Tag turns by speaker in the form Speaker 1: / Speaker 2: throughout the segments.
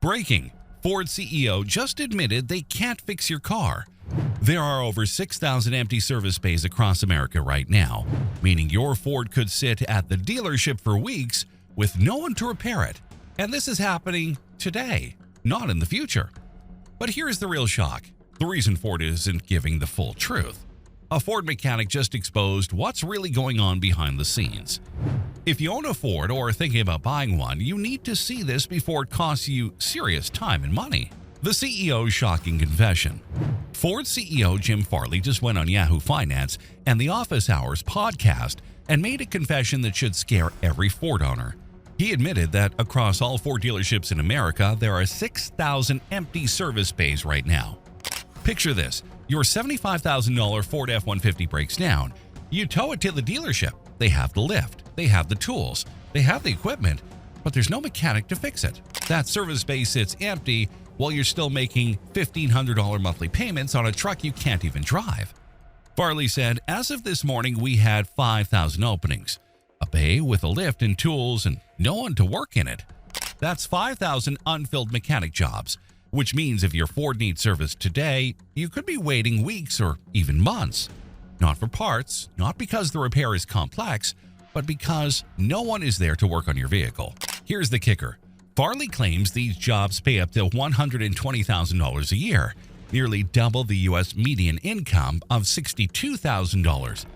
Speaker 1: Breaking: Ford CEO just admitted they can't fix your car. There are over 6,000 empty service bays across America right now, meaning your Ford could sit at the dealership for weeks with no one to repair it. And this is happening today, not in the future. But here's the real shock: the reason Ford isn't giving the full truth. A Ford mechanic just exposed what's really going on behind the scenes. If you own a Ford or are thinking about buying one, you need to see this before it costs you serious time and money. The CEO's shocking confession. Ford CEO Jim Farley just went on Yahoo Finance and the Office Hours podcast and made a confession that should scare every Ford owner. He admitted that across all Ford dealerships in America, there are 6,000 empty service bays right now. Picture this: your $75,000 Ford F-150 breaks down. You tow it to the dealership. They have the lift, they have the tools, they have the equipment, but there's no mechanic to fix it. That service bay sits empty while you're still making $1,500 monthly payments on a truck you can't even drive. Farley said, "As of this morning, we had 5,000 openings. A bay with a lift and tools and no one to work in it. That's 5,000 unfilled mechanic jobs, which means if your Ford needs service today, you could be waiting weeks or even months. Not for parts, not because the repair is complex, but because no one is there to work on your vehicle." Here's the kicker. Farley claims these jobs pay up to $120,000 a year, nearly double the U.S. median income of $62,000.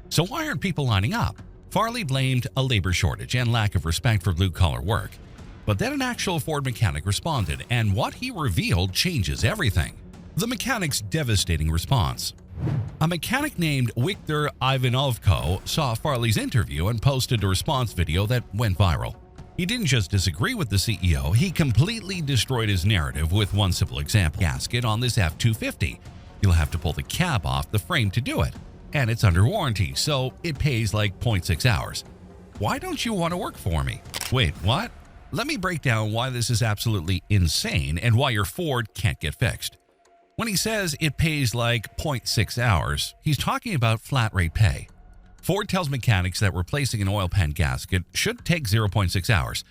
Speaker 1: So why aren't people lining up? Farley blamed a labor shortage and lack of respect for blue-collar work. But then an actual Ford mechanic responded, and what he revealed changes everything. The mechanic's devastating response. A mechanic named Viktor Ivanovko saw Farley's interview and posted a response video that went viral. He didn't just disagree with the CEO, he completely destroyed his narrative with one simple example. Gasket on this F-250. You'll have to pull the cab off the frame to do it. And it's under warranty, so it pays like 0.6 hours. Why don't you want to work for me? Wait, what? Let me break down why this is absolutely insane and why your Ford can't get fixed. When he says it pays like 0.6 hours, he's talking about flat rate pay. Ford tells mechanics that replacing an oil pan gasket should take 0.6 hours.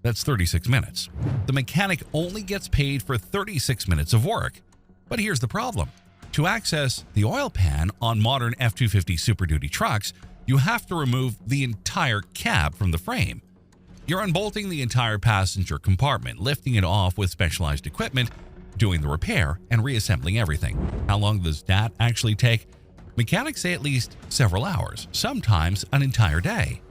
Speaker 1: That's 36 minutes. The mechanic only gets paid for 36 minutes of work. But here's the problem. To access the oil pan on modern F-250 Super Duty trucks, you have to remove the entire cab from the frame. You're unbolting the entire passenger compartment, lifting it off with specialized equipment, doing the repair, and reassembling everything. How long does that actually take? Mechanics say at least several hours, sometimes an entire day.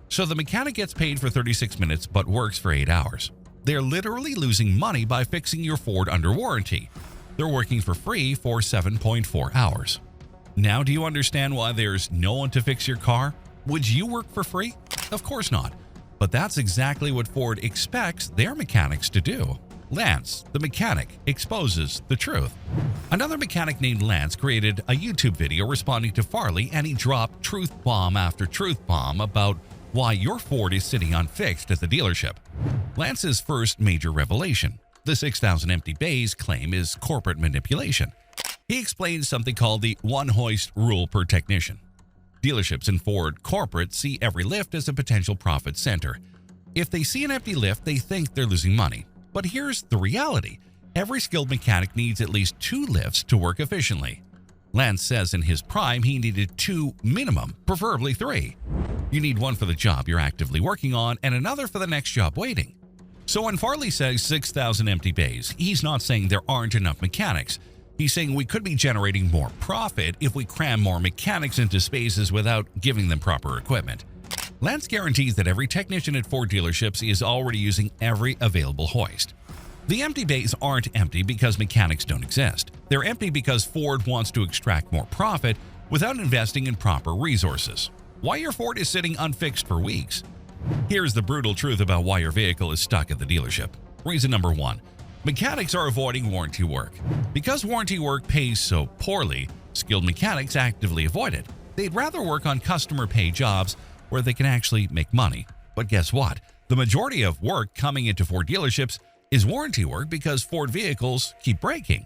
Speaker 1: So the mechanic gets paid for 36 minutes but works for 8 hours. They're literally losing money by fixing your Ford under warranty. They're working for free for 7.4 hours. Now, do you understand why there's no one to fix your car? Would you work for free? Of course not. But that's exactly what Ford expects their mechanics to do. Lance, the mechanic, exposes the truth. Another mechanic named Lance created a YouTube video responding to Farley, and he dropped truth bomb after truth bomb about why your Ford is sitting unfixed at the dealership. Lance's first major revelation: the 6,000 empty bays claim is corporate manipulation. He explains something called the one hoist rule per technician. Dealerships and Ford corporate see every lift as a potential profit center. If they see an empty lift, they think they're losing money. But here's the reality. Every skilled mechanic needs at least 2 lifts to work efficiently. Lance says in his prime he needed 2 minimum, preferably 3. You need one for the job you're actively working on and another for the next job waiting. So when Farley says 6,000 empty bays, he's not saying there aren't enough mechanics. He's saying we could be generating more profit if we cram more mechanics into spaces without giving them proper equipment. Lance guarantees that every technician at Ford dealerships is already using every available hoist. The empty bays aren't empty because mechanics don't exist. They're empty because Ford wants to extract more profit without investing in proper resources. Why your Ford is sitting unfixed for weeks? Here's the brutal truth about why your vehicle is stuck at the dealership. Reason number 1. Mechanics are avoiding warranty work. Because warranty work pays so poorly, skilled mechanics actively avoid it. They'd rather work on customer pay jobs where they can actually make money. But guess what? The majority of work coming into Ford dealerships is warranty work because Ford vehicles keep breaking.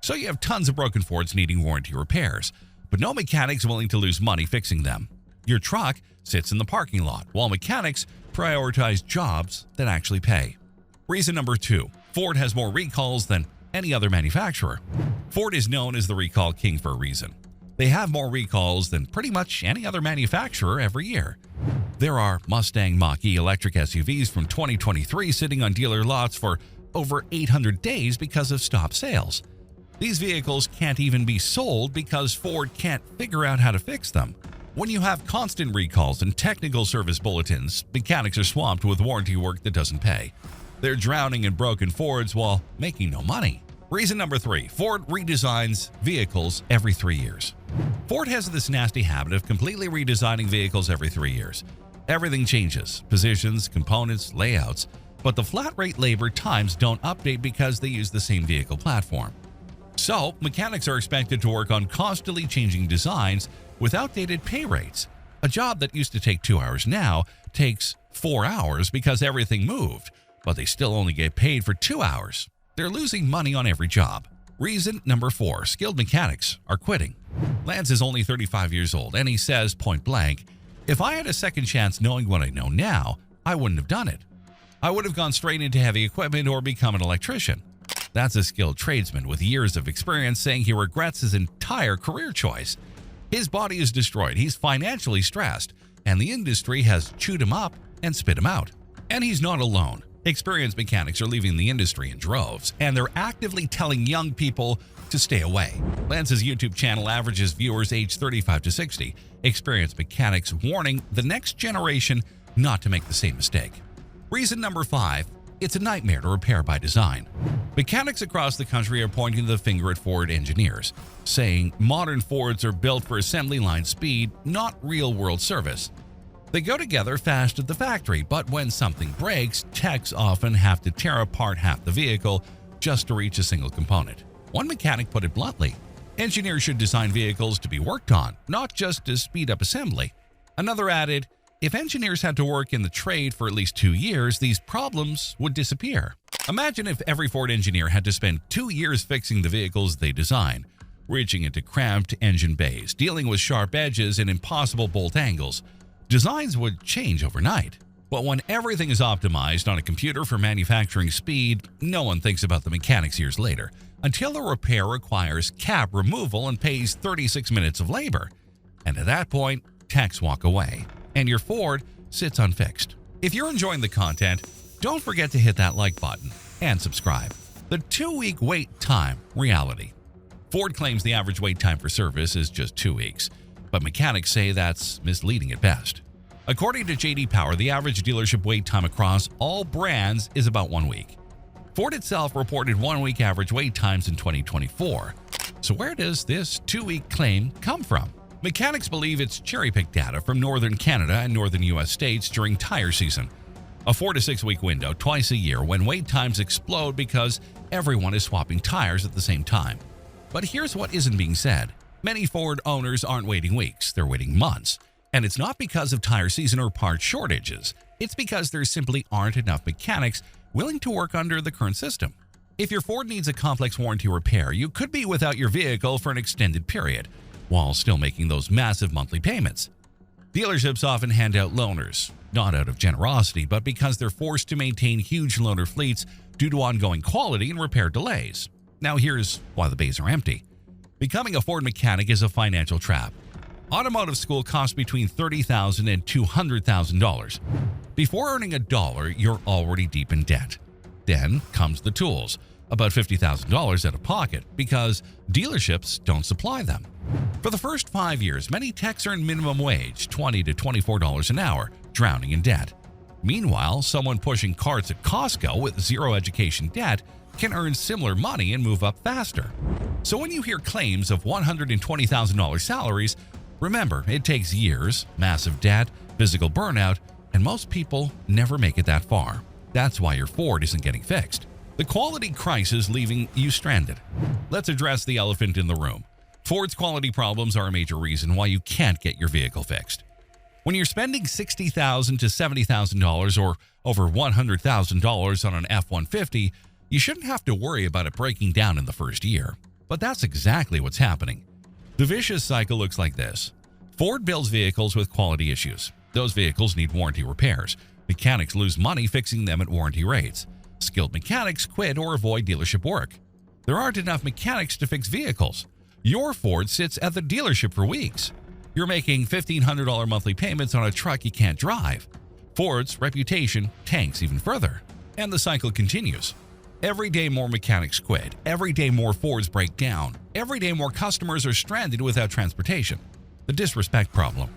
Speaker 1: So you have tons of broken Fords needing warranty repairs, but no mechanics willing to lose money fixing them. Your truck sits in the parking lot while mechanics prioritize jobs that actually pay. Reason number 2. Ford has more recalls than any other manufacturer. Ford is known as the recall king for a reason. They have more recalls than pretty much any other manufacturer every year. There are Mustang Mach-E electric SUVs from 2023 sitting on dealer lots for over 800 days because of stop sales. These vehicles can't even be sold because Ford can't figure out how to fix them. When you have constant recalls and technical service bulletins, mechanics are swamped with warranty work that doesn't pay. They're drowning in broken Fords while making no money. Reason number 3, Ford redesigns vehicles every 3 years. Ford has this nasty habit of completely redesigning vehicles every 3 years. Everything changes, positions, components, layouts, but the flat rate labor times don't update because they use the same vehicle platform. So, mechanics are expected to work on constantly changing designs with outdated pay rates. A job that used to take 2 hours now takes 4 hours because everything moved, but they still only get paid for 2 hours. They're losing money on every job. Reason number 4, skilled mechanics are quitting. Lance is only 35 years old, and he says point blank, "If I had a second chance knowing what I know now, I wouldn't have done it. I would have gone straight into heavy equipment or become an electrician." That's a skilled tradesman with years of experience saying he regrets his entire career choice. His body is destroyed, he's financially stressed, and the industry has chewed him up and spit him out. And he's not alone. Experienced mechanics are leaving the industry in droves, and they're actively telling young people to stay away. Lance's YouTube channel averages viewers aged 35 to 60. Experienced mechanics warning the next generation not to make the same mistake. Reason number 5, it's a nightmare to repair by design. Mechanics across the country are pointing the finger at Ford engineers, saying modern Fords are built for assembly line speed, not real-world service. They go together fast at the factory, but when something breaks, techs often have to tear apart half the vehicle just to reach a single component. One mechanic put it bluntly, engineers should design vehicles to be worked on, not just to speed up assembly. Another added, if engineers had to work in the trade for at least 2 years, these problems would disappear. Imagine if every Ford engineer had to spend 2 years fixing the vehicles they design, reaching into cramped engine bays, dealing with sharp edges and impossible bolt angles. Designs would change overnight. But when everything is optimized on a computer for manufacturing speed, no one thinks about the mechanics years later, until the repair requires cap removal and pays 36 minutes of labor. And at that point, techs walk away, and your Ford sits unfixed. If you're enjoying the content, don't forget to hit that like button and subscribe. The 2-week wait time reality. Ford claims the average wait time for service is just 2 weeks, but mechanics say that's misleading at best. According to J.D. Power, the average dealership wait time across all brands is about 1 week. Ford itself reported 1-week average wait times in 2024. So where does this 2-week claim come from? Mechanics believe it's cherry-picked data from northern Canada and northern U.S. states during tire season. A 4 to 6 week window twice a year when wait times explode because everyone is swapping tires at the same time. But here's what isn't being said. Many Ford owners aren't waiting weeks, they're waiting months. And it's not because of tire season or part shortages. It's because there simply aren't enough mechanics willing to work under the current system. If your Ford needs a complex warranty repair, you could be without your vehicle for an extended period, while still making those massive monthly payments. Dealerships often hand out loaners, not out of generosity, but because they're forced to maintain huge loaner fleets due to ongoing quality and repair delays. Now here's why the bays are empty. Becoming a Ford mechanic is a financial trap. Automotive school costs between $30,000 and $200,000. Before earning a dollar, you're already deep in debt. Then comes the tools, about $50,000 out of pocket because dealerships don't supply them. For the first 5 years, many techs earn minimum wage, $20 to $24 an hour, drowning in debt. Meanwhile, someone pushing carts at Costco with zero education debt can earn similar money and move up faster. So when you hear claims of $120,000 salaries, remember, it takes years, massive debt, physical burnout, and most people never make it that far. That's why your Ford isn't getting fixed. The quality crisis leaving you stranded. Let's address the elephant in the room. Ford's quality problems are a major reason why you can't get your vehicle fixed. When you're spending $60,000 to $70,000 or over $100,000 on an F-150, you shouldn't have to worry about it breaking down in the first year. But that's exactly what's happening. The vicious cycle looks like this. Ford builds vehicles with quality issues. Those vehicles need warranty repairs. Mechanics lose money fixing them at warranty rates. Skilled mechanics quit or avoid dealership work. There aren't enough mechanics to fix vehicles. Your Ford sits at the dealership for weeks. You're making $1,500 monthly payments on a truck you can't drive. Ford's reputation tanks even further. And the cycle continues. Every day more mechanics quit. Every day more Fords break down. Every day more customers are stranded without transportation. The disrespect problem.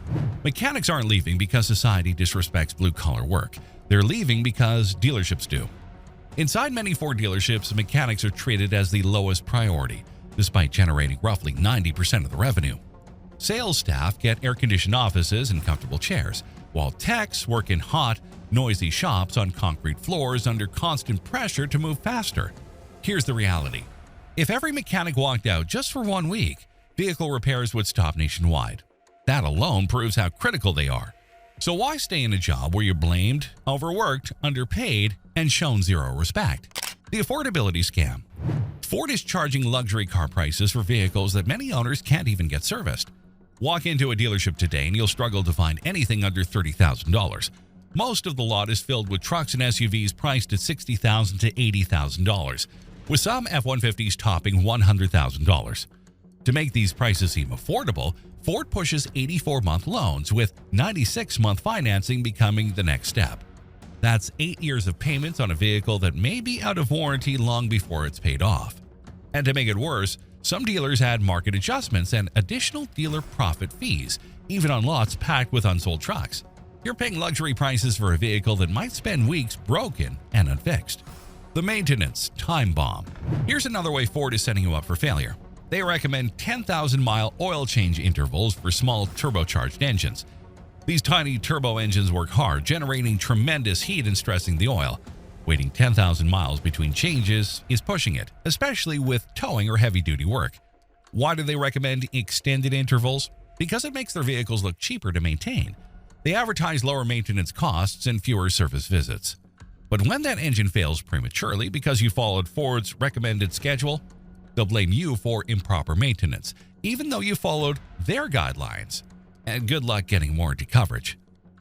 Speaker 1: Mechanics aren't leaving because society disrespects blue-collar work. They're leaving because dealerships do. Inside many Ford dealerships, mechanics are treated as the lowest priority, despite generating roughly 90% of the revenue. Sales staff get air-conditioned offices and comfortable chairs, while techs work in hot, noisy shops on concrete floors under constant pressure to move faster. Here's the reality. If every mechanic walked out just for 1 week, vehicle repairs would stop nationwide. That alone proves how critical they are. So why stay in a job where you're blamed, overworked, underpaid, and shown zero respect? The affordability scam. Ford is charging luxury car prices for vehicles that many owners can't even get serviced. Walk into a dealership today and you'll struggle to find anything under $30,000. Most of the lot is filled with trucks and SUVs priced at $60,000 to $80,000, with some F-150s topping $100,000. To make these prices seem affordable, Ford pushes 84-month loans, with 96-month financing becoming the next step. That's 8 years of payments on a vehicle that may be out of warranty long before it's paid off. And to make it worse, some dealers add market adjustments and additional dealer profit fees, even on lots packed with unsold trucks. You're paying luxury prices for a vehicle that might spend weeks broken and unfixed. The maintenance time bomb. Here's another way Ford is setting you up for failure. They recommend 10,000-mile oil change intervals for small turbocharged engines. These tiny turbo engines work hard, generating tremendous heat and stressing the oil. Waiting 10,000 miles between changes is pushing it, especially with towing or heavy-duty work. Why do they recommend extended intervals? Because it makes their vehicles look cheaper to maintain. They advertise lower maintenance costs and fewer service visits. But when that engine fails prematurely because you followed Ford's recommended schedule, they'll blame you for improper maintenance, even though you followed their guidelines. And good luck getting warranty coverage.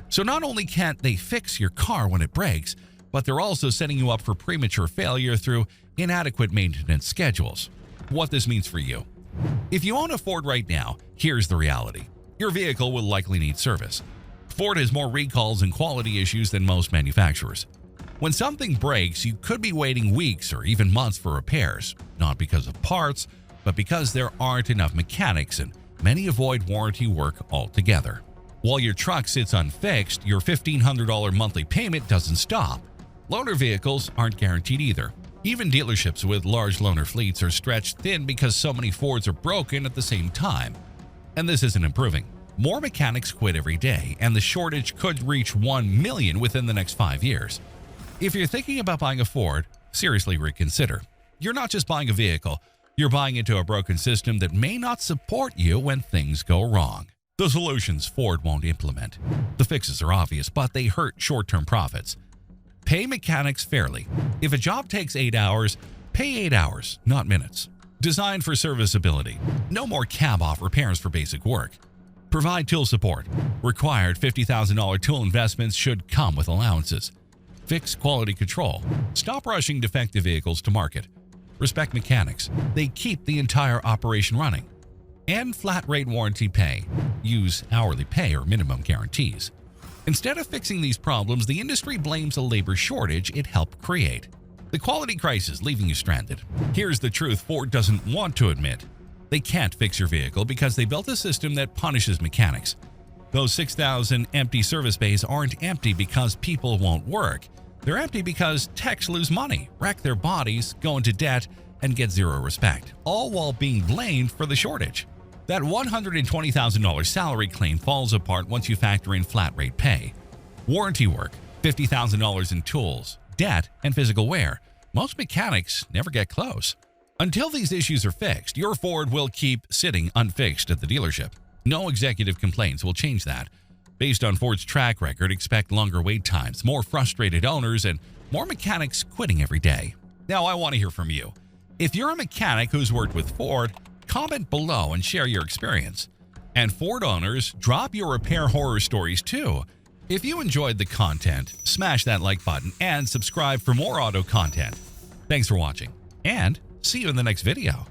Speaker 1: So not only can't they fix your car when it breaks, but they're also setting you up for premature failure through inadequate maintenance schedules. What this means for you. If you own a Ford right now, here's the reality. Your vehicle will likely need service. Ford has more recalls and quality issues than most manufacturers. When something breaks, you could be waiting weeks or even months for repairs, not because of parts, but because there aren't enough mechanics and many avoid warranty work altogether. While your truck sits unfixed, your $1,500 monthly payment doesn't stop. Loaner vehicles aren't guaranteed either. Even dealerships with large loaner fleets are stretched thin because so many Fords are broken at the same time. And this isn't improving. More mechanics quit every day, and the shortage could reach 1 million within the next 5 years. If you're thinking about buying a Ford, seriously reconsider. You're not just buying a vehicle, you're buying into a broken system that may not support you when things go wrong. The solutions Ford won't implement. The fixes are obvious, but they hurt short-term profits. Pay mechanics fairly. If a job takes 8 hours, pay 8 hours, not minutes. Design for serviceability. No more cab-off repairs for basic work. Provide tool support. Required $50,000 tool investments should come with allowances. Fix quality control. Stop rushing defective vehicles to market. Respect mechanics. They keep the entire operation running. And flat rate warranty pay. Use hourly pay or minimum guarantees. Instead of fixing these problems, the industry blames a labor shortage it helped create. The quality crisis leaving you stranded. Here's the truth Ford doesn't want to admit. They can't fix your vehicle because they built a system that punishes mechanics. Those 6,000 empty service bays aren't empty because people won't work. They're empty because techs lose money, wreck their bodies, go into debt, and get zero respect, all while being blamed for the shortage. That $120,000 salary claim falls apart once you factor in flat rate pay, warranty work, $50,000 in tools, debt, and physical wear. Most mechanics never get close. Until these issues are fixed, your Ford will keep sitting unfixed at the dealership. No executive complaints will change that. Based on Ford's track record, expect longer wait times, more frustrated owners, and more mechanics quitting every day. Now, I want to hear from you. If you're a mechanic who's worked with Ford, comment below and share your experience. And Ford owners, drop your repair horror stories too. If you enjoyed the content, smash that like button and subscribe for more auto content. Thanks for watching, and see you in the next video.